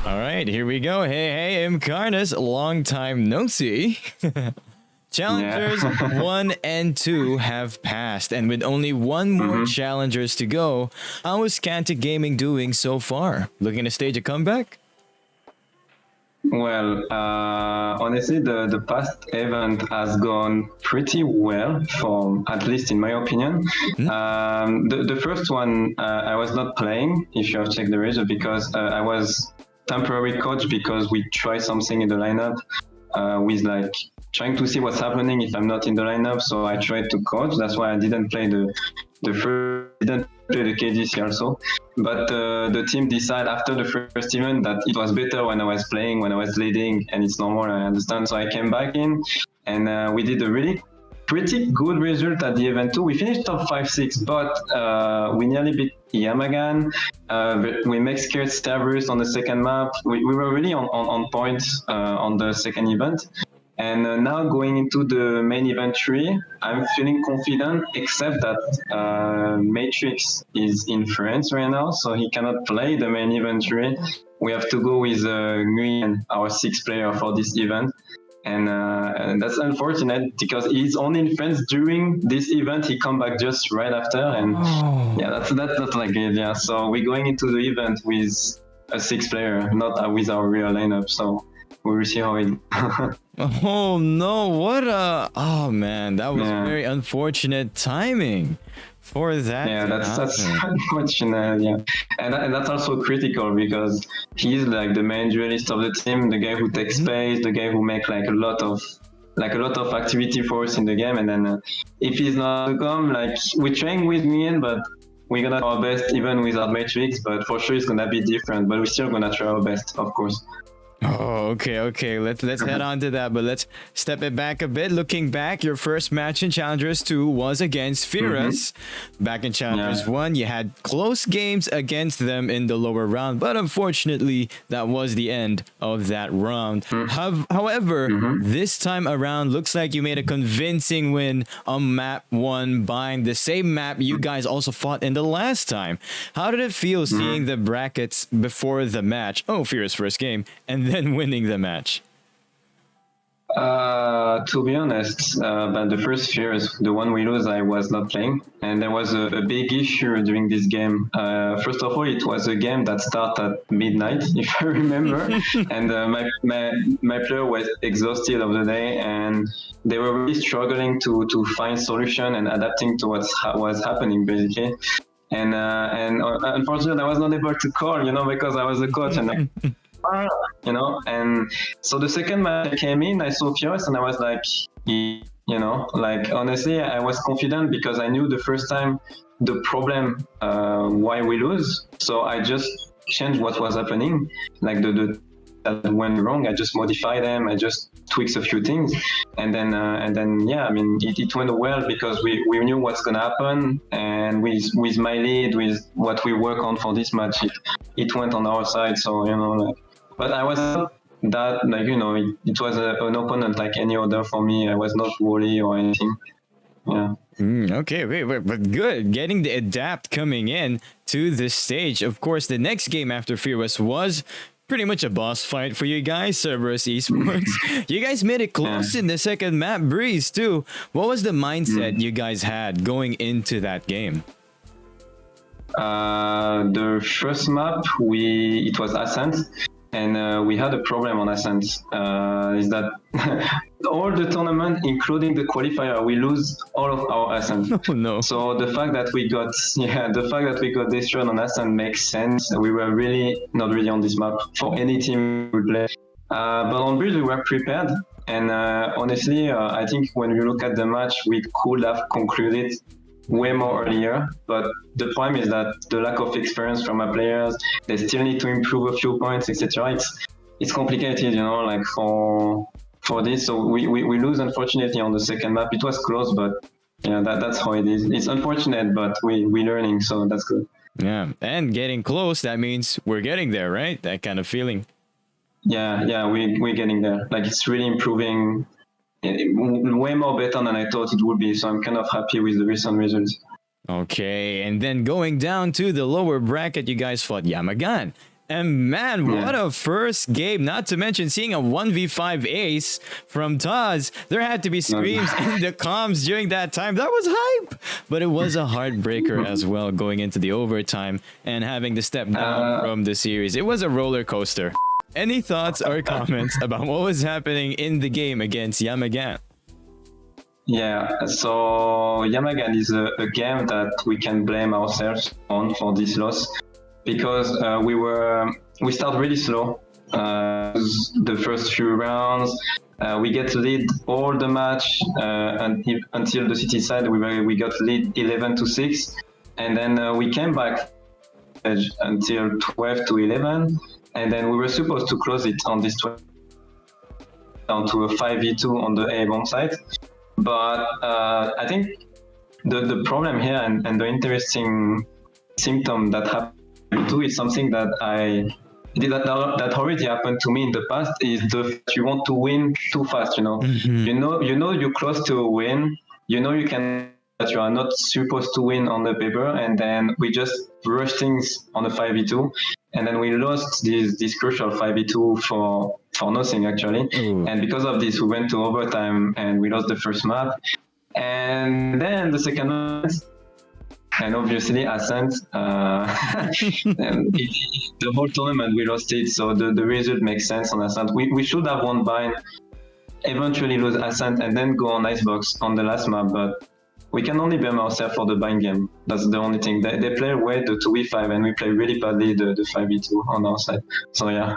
All right, here we go. Hey, IMCARNUS, long time no see. Challengers 1 and 2 have passed, and with only one more challengers to go, how is Kantic Gaming doing so far? Looking to stage a comeback? Well, honestly, the past event has gone pretty well, for at least in my opinion. The first one, I was not playing, if you have checked the result, because I was temporary coach because we tried something in the lineup with like trying to see what's happening if I'm not in the lineup. So I tried to coach. That's why I didn't play the KDC also. But the team decided after the first event that it was better when I was playing, when I was leading, and it's normal, I understand. So I came back in, and we did a really pretty good result at the event too. We finished top 5-6, but we nearly beat Yamagan. We make scared Stavros on the second map. We were really on points on the second event. And now going into the main event 3, I'm feeling confident, except that MaTryXs is in France right now, so he cannot play the main event 3. We have to go with Nguyen, our 6th player for this event. And that's unfortunate because he's only in France during this event. He come back just right after, and yeah, that's not like it. Yeah, so we're going into the event with a 6th player, not with our real lineup. So we will see how it. Oh no! Oh man, that was very unfortunate timing for that. Yeah, that's unfortunate. Yeah, and that's also critical because he's like the main duelist of the team, the guy who takes space, the guy who make like a lot of activity for us in the game. And then if he's not to come, like we're trying with Nguyen, but we're gonna try our best even without MaTryXs. But for sure it's gonna be different. But we're still gonna try our best, of course. Oh, okay. Let's head on to that, but let's step it back a bit. Looking back, your first match in Challengers 2 was against Firas. Back in Challengers 1, you had close games against them in the lower round, but unfortunately, that was the end of that round. However, this time around, looks like you made a convincing win on map 1, buying the same map you guys also fought in the last time. How did it feel seeing the brackets before the match? Oh, Firas' first game, and then winning the match? To be honest, but the first Fears, the one we lose, I was not playing, and there was a big issue during this game. First of all, it was a game that started at midnight, if I remember, and my player was exhausted of the day, and they were really struggling to find solution and adapting to what was happening basically. And unfortunately, I was not able to call, because I was a coach and. And so the second match I came in, I saw Firas and I was like, honestly, I was confident because I knew the first time the problem, why we lose. So I just changed what was happening, like the that went wrong. I just modified them. I just tweaked a few things, and then it went well because we knew what's gonna happen, and with my lead, with what we work on for this match, it went on our side. So but I was not that it was an opponent like any other for me. I was not worried or anything. Yeah. Okay, but good. Getting the adapt coming in to this stage. Of course, the next game after Firas was pretty much a boss fight for you guys, Cerberus Esports. You guys made it close in the second map, Breeze, too. What was the mindset you guys had going into that game? The first map, it was Ascent. And we had a problem on Ascent, is that all the tournament, including the qualifier, we lose all of our Ascent. Oh no! So the fact that we got destroyed on Ascent makes sense. We were not really on this map for any team we play. But on Bridge we were prepared, and honestly, I think when we look at the match, we could have concluded way more earlier, but the problem is that the lack of experience from our players, they still need to improve a few points, etc. It's complicated, like for this. So we lose unfortunately on the second map. It was close, but yeah, that's how it is. It's unfortunate, but we're learning, so that's good. Yeah, and getting close, that means we're getting there, right? That kind of feeling. Yeah, we're getting there. Like it's really improving. Way more better than I thought it would be, so I'm kind of happy with the recent results. Okay, and then going down to the lower bracket, you guys fought Yamagan And man, what a first game. Not to mention seeing a 1v5 ace from Taz. There had to be screams in the comms during that time. That was hype. But it was a heartbreaker as well going into the overtime and having to step down from the series. It was a roller coaster. Any thoughts or comments about what was happening in the game against Yamagan? Yeah, so Yamagan is a game that we can blame ourselves on for this loss. Because we start really slow. The first few rounds, we get lead all the match until the city side. We got lead 11-6, and then we came back until 12-11, and then we were supposed to close it on this 12 down to a 5v2 on the A bomb side. But I think the problem here and the interesting symptom that happened too is something that that already happened to me in the past is you want to win too fast, you know. Mm-hmm. You know you're close to a win, you know that you are not supposed to win on the paper, and then we just rush things on a 5v2, and then we lost this crucial 5v2 for nothing actually. Ooh. And because of this we went to overtime and we lost the first map, and then the second one. And obviously, Ascent, the whole tournament we lost it, so the result makes sense on Ascent. We should have won Bind, eventually lose Ascent, and then go on Icebox on the last map, but we can only blame ourselves for the Bind game. That's the only thing. They play well the 2v5, and we play really badly the 5v2 on our side. So yeah.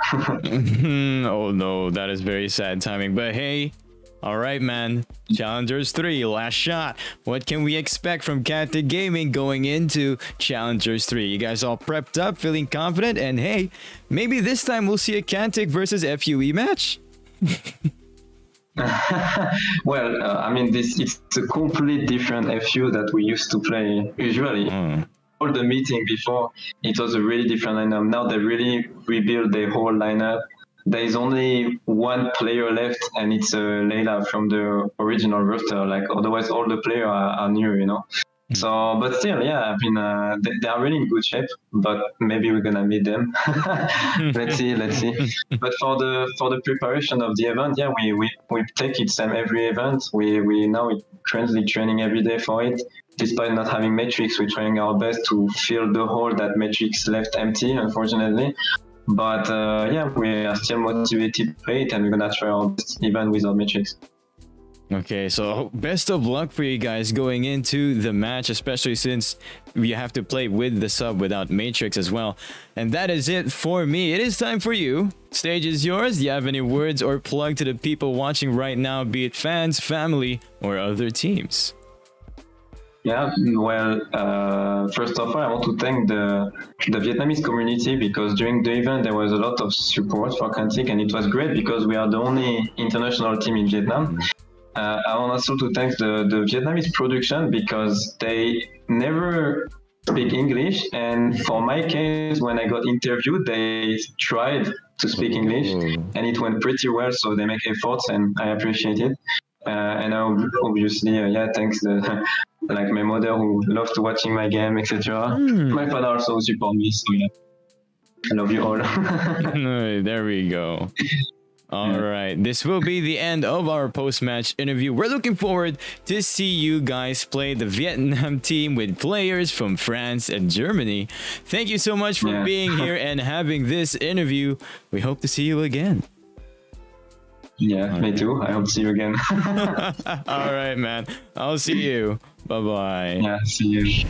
Oh no, that is very sad timing, but hey. All right, man. Challengers 3, last shot. What can we expect from Kantic Gaming going into Challengers 3? You guys all prepped up, feeling confident, and hey, maybe this time we'll see a Kantic versus FUE match? Well, I mean, it's a completely different FU that we used to play usually. All the meeting before, it was a really different lineup. Now they really rebuild their whole lineup. There is only one player left, and it's Layla from the original roster. Like otherwise, all the players are new, you know. So, but still, yeah, I mean, they are really in good shape. But maybe we're gonna meet them. Let's see. But for the preparation of the event, yeah, we take it same every event. We now currently training every day for it. Despite not having MaTryXs, we're trying our best to fill the hole that MaTryXs left empty, unfortunately. But yeah, we are still motivated to play it, and we're gonna try our best even without MaTryXs. Okay, so best of luck for you guys going into the match, especially since you have to play with the sub without MaTryXs as well. And that is it for me. It is time for you. Stage is yours. Do you have any words or plug to the people watching right now, be it fans, family, or other teams? Yeah, well, first of all, I want to thank the Vietnamese community, because during the event there was a lot of support for Kantic, and it was great because we are the only international team in Vietnam. I want also to thank the Vietnamese production, because they never speak English, and for my case, when I got interviewed, they tried to speak English, and it went pretty well, so they make efforts, and I appreciate it. And obviously, yeah, thanks like my mother, who loved watching my game, etc. My father also support me, so yeah, I love you all. There we go. All right, this will be the end of our post-match interview. We're looking forward to see you guys play the Vietnam team with players from France and Germany. Thank you so much for being here and having this interview. We hope to see you again. Yeah, me too. I hope to see you again. All right, man. I'll see you. Bye-bye. Yeah, see you.